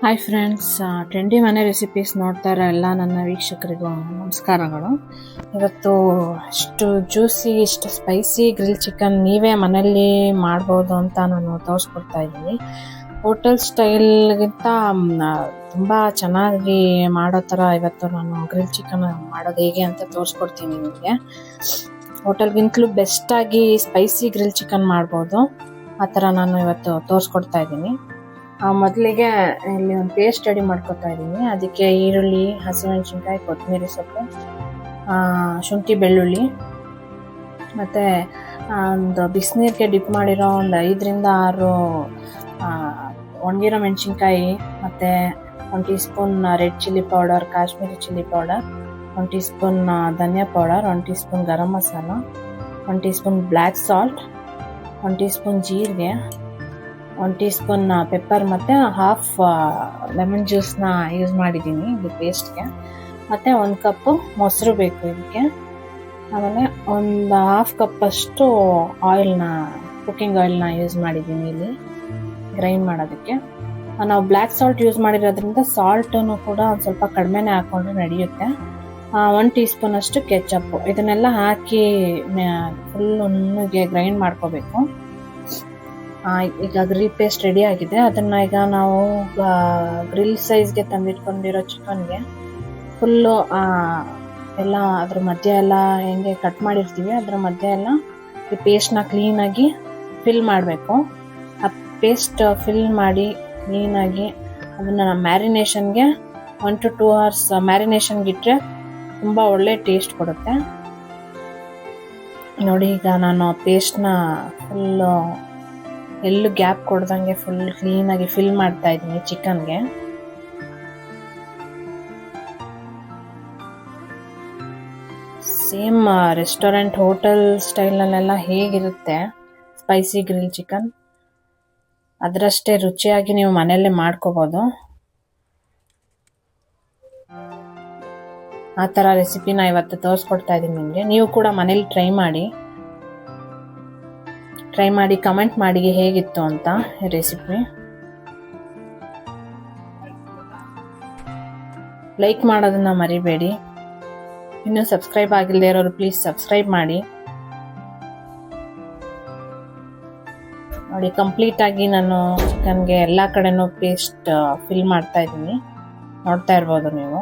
Hi friends, trendy ಮನೆ recipes ನೋಡ್ತಾ ಇರೋ ಎಲ್ಲ ನನ್ನ ವೀಕ್ಷಕರಿಗೂ ನಮಸ್ಕಾರಗಳು. ಇವತ್ತು ಇಷ್ಟು ಜ್ಯೂಸಿ, ಇಷ್ಟು ಸ್ಪೈಸಿ ಗ್ರಿಲ್ ಚಿಕನ್ ನೀವೇ ಮನೆಯಲ್ಲಿ ಮಾಡ್ಬೋದು ಅಂತ ನಾನು ತೋರಿಸ್ಕೊಡ್ತಾ ಇದ್ದೀನಿ. ಹೋಟೆಲ್ ಸ್ಟೈಲ್ಗಿಂತ ತುಂಬ ಚೆನ್ನಾಗಿ ಮಾಡೋ ಥರ ಇವತ್ತು ನಾನು ಗ್ರಿಲ್ ಚಿಕನ್ ಮಾಡೋದು ಹೇಗೆ ಅಂತ ತೋರಿಸ್ಕೊಡ್ತೀನಿ ನಿಮಗೆ. ಹೋಟೆಲ್ಗಿಂತಲೂ ಬೆಸ್ಟಾಗಿ ಸ್ಪೈಸಿ ಗ್ರಿಲ್ ಚಿಕನ್ ಮಾಡ್ಬೋದು, ಆ ಥರ ನಾನು ಇವತ್ತು ತೋರಿಸ್ಕೊಡ್ತಾ ಇದ್ದೀನಿ. ಮೊದಲಿಗೆ ಇಲ್ಲಿ ಒಂದು ಪೇಸ್ಟ್ ರೆಡಿ ಮಾಡ್ಕೊತಾ ಇದ್ದೀನಿ. ಅದಕ್ಕೆ ಈರುಳ್ಳಿ, ಹಸಿಮೆಣಸಿನ್ಕಾಯಿ, ಕೊತ್ತಂಬರಿ ಸೊಪ್ಪು, ಶುಂಠಿ, ಬೆಳ್ಳುಳ್ಳಿ ಮತ್ತು ಒಂದು ಬಿಸಿನೀರಿಗೆ ಡಿಪ್ ಮಾಡಿರೋ ಒಂದು 5ರಿಂದ 6 ಒಣಗಿರೋ ಮೆಣಸಿನ್ಕಾಯಿ, ಮತ್ತು 1 teaspoon red chilli powder, Kashmiri chilli powder, 1 teaspoon dhania powder, 1 teaspoon garam masala, 1 teaspoon black salt, 1 teaspoon ಜೀರಿಗೆ, 1 ಟೀ ಸ್ಪೂನ್ ಪೆಪ್ಪರ್ ಮತ್ತು ಹಾಫ್ ಲೆಮನ್ ಜ್ಯೂಸ್ನ ಯೂಸ್ ಮಾಡಿದ್ದೀನಿ ಇದು ಪೇಸ್ಟ್ಗೆ. ಮತ್ತು 1 ಕಪ್ಪು ಮೊಸರು ಬೇಕು ಇದಕ್ಕೆ. ಆಮೇಲೆ ಒಂದು ಹಾಫ್ ಕಪ್ಪಷ್ಟು ಆಯಿಲ್ನ, ಕುಕ್ಕಿಂಗ್ ಆಯಿಲ್ನ ಯೂಸ್ ಮಾಡಿದ್ದೀನಿ ಇಲ್ಲಿ ಗ್ರೈಂಡ್ ಮಾಡೋದಕ್ಕೆ. ನಾವು ಬ್ಲ್ಯಾಕ್ ಸಾಲ್ಟ್ ಯೂಸ್ ಮಾಡಿರೋದ್ರಿಂದ ಸಾಲ್ಟನ್ನು ಕೂಡ ಒಂದು ಸ್ವಲ್ಪ ಕಡಿಮೆನೇ ಹಾಕ್ಕೊಂಡ್ರೆ ನಡೆಯುತ್ತೆ. 1 ಟೀ ಸ್ಪೂನ್ ಅಷ್ಟು ಕೆಚಪ್ಪು, ಇದನ್ನೆಲ್ಲ ಹಾಕಿ ಫುಲ್ ನುಣ್ಣಗೆ ಗ್ರೈಂಡ್ ಮಾಡ್ಕೋಬೇಕು. ಈಗ ಗ್ರಿಲ್ ಪೇಸ್ಟ್ ರೆಡಿ ಆಗಿದೆ. ಅದನ್ನು ಈಗ ನಾವು ಗ್ರಿಲ್ ಸೈಜ್ಗೆ ತಂದಿಟ್ಕೊಂಡಿರೋ ಚಿಕನ್ಗೆ ಫುಲ್ಲು ಎಲ್ಲ ಅದ್ರ ಮಧ್ಯೆ ಎಲ್ಲ ಹೆಂಗೆ ಕಟ್ ಮಾಡಿರ್ತೀವಿ ಅದ್ರ ಮಧ್ಯೆ ಎಲ್ಲ ಈ ಪೇಸ್ಟ್ನ ಕ್ಲೀನಾಗಿ ಫಿಲ್ ಮಾಡಬೇಕು. ಆ ಪೇಸ್ಟ್ ಫಿಲ್ ಮಾಡಿ ಕ್ಲೀನಾಗಿ ಅದನ್ನು ಮ್ಯಾರಿನೇಷನ್ಗೆ 1 to 2 hours ಮ್ಯಾರಿನೇಷನ್ಗೆ ಇಟ್ಟರೆ ತುಂಬ ಒಳ್ಳೆ ಟೇಸ್ಟ್ ಕೊಡುತ್ತೆ. ನೋಡಿ, ಈಗ ನಾನು ಪೇಸ್ಟ್ನ ಫುಲ್ಲು ಎಲ್ಲೂ ಗ್ಯಾಪ್ ಕೊಡ್ದಂಗೆ ಫುಲ್ ಕ್ಲೀನಾಗಿ ಫಿಲ್ ಮಾಡ್ತಾ ಇದ್ದೀನಿ ಚಿಕನ್ಗೆ. ಸೇಮ್ ರೆಸ್ಟೋರೆಂಟ್, ಹೋಟೆಲ್ ಸ್ಟೈಲ್ನಲ್ಲೆಲ್ಲ ಹೇಗಿರುತ್ತೆ ಸ್ಪೈಸಿ ಗ್ರಿಲ್ ಚಿಕನ್, ಅದರಷ್ಟೇ ರುಚಿಯಾಗಿ ನೀವು ಮನೆಯಲ್ಲೇ ಮಾಡ್ಕೋಬೋದು. ಆ ಥರ ರೆಸಿಪಿನ ಇವತ್ತು ತೋರಿಸ್ಕೊಡ್ತಾ ಇದ್ದೀನಿ ನಿಮಗೆ. ನೀವು ಕೂಡ ಮನೇಲಿ ಟ್ರೈ ಮಾಡಿ ಕಮೆಂಟ್ ಮಾಡಿ ಹೇಗಿತ್ತು ಅಂತ ರೆಸಿಪಿ. ಲೈಕ್ ಮಾಡೋದನ್ನ ಮರಿಬೇಡಿ. ಇನ್ನೂ ಸಬ್ಸ್ಕ್ರೈಬ್ ಆಗಿಲ್ಲದೆ ಇರೋರು ಪ್ಲೀಸ್ ಸಬ್ಸ್ಕ್ರೈಬ್ ಮಾಡಿ. ನೋಡಿ, ಕಂಪ್ಲೀಟಾಗಿ ನಾನು ಚಿಕನ್ಗೆ ಎಲ್ಲ ಕಡೆನೂ ಪೇಸ್ಟ್ ಫಿಲ್ ಮಾಡ್ತಾ ಇದ್ದೀನಿ, ನೋಡ್ತಾ ಇರ್ಬೋದು ನೀವು.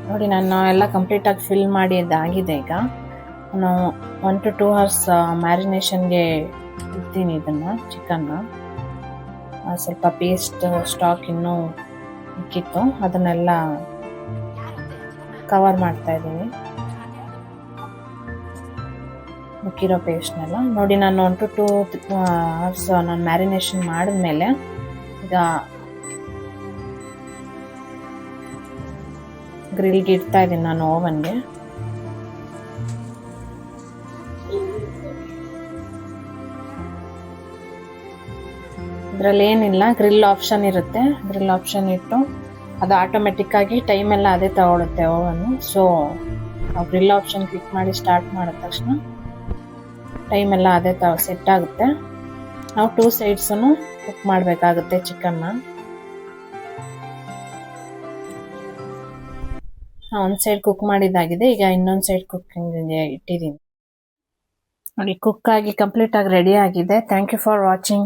ನೋಡಿ, ನಾನು ಎಲ್ಲ ಕಂಪ್ಲೀಟಾಗಿ ಫಿಲ್ ಮಾಡಿ ಅದಾಗಿದೆ. ಈಗ ನಾನು 1 to 2 hours ಮ್ಯಾರಿನೇಷನ್ಗೆ ಇಡ್ತೀನಿ ಇದನ್ನು ಚಿಕನ್ನ. ಸ್ವಲ್ಪ ಪೇಸ್ಟ್ ಸ್ಟಾಕ್ ಇನ್ನೂ ಇಕ್ಕಿತ್ತು, ಅದನ್ನೆಲ್ಲ ಕವರ್ ಮಾಡ್ತಾ ಇದ್ದೀನಿ, ಮುಕ್ಕಿರೋ ಪೇಸ್ಟ್ನೆಲ್ಲ. ನೋಡಿ, ನಾನು 1 to 2 hours ನಾನು ಮ್ಯಾರಿನೇಷನ್ ಮಾಡಿದ್ಮೇಲೆ ಈಗ ಗ್ರಿಲ್ಗೆ ಇಡ್ತಾ ಇದ್ದೀನಿ ನಾನು ಓವನ್ಗೆ. ಇದರಲ್ಲಿ ಏನಿಲ್ಲ, ಗ್ರಿಲ್ ಆಪ್ಷನ್ ಇರುತ್ತೆ. ಗ್ರಿಲ್ ಆಪ್ಷನ್ ಇಟ್ಟು ಅದು ಆಟೋಮೆಟಿಕ್ಕಾಗಿ ಟೈಮೆಲ್ಲ ಅದೇ ತಗೊಳುತ್ತೆ ಓವನ್ನು. ಸೊ ನಾವು ಗ್ರಿಲ್ ಆಪ್ಷನ್ ಕ್ಲಿಕ್ ಮಾಡಿ ಸ್ಟಾರ್ಟ್ ಮಾಡಿದ ತಕ್ಷಣ ಟೈಮೆಲ್ಲ ಅದೇ ಸೆಟ್ ಆಗುತ್ತೆ. ನಾವು 2 sides ಕುಕ್ ಮಾಡಬೇಕಾಗುತ್ತೆ ಚಿಕನ್ನ. ಒಂದು ಸೈಡ್ ಕುಕ್ ಮಾಡಿದ್ದಾಗಿದೆ, ಈಗ ಇನ್ನೊಂದು ಸೈಡ್ ಕುಕ್ಕಿಂಗ್ಗೆ ಇಟ್ಟಿದ್ದೀನಿ. ನೋಡಿ, ಕುಕ್ಕಾಗಿ ಕಂಪ್ಲೀಟಾಗಿ ರೆಡಿ ಆಗಿದೆ. Thank you for watching.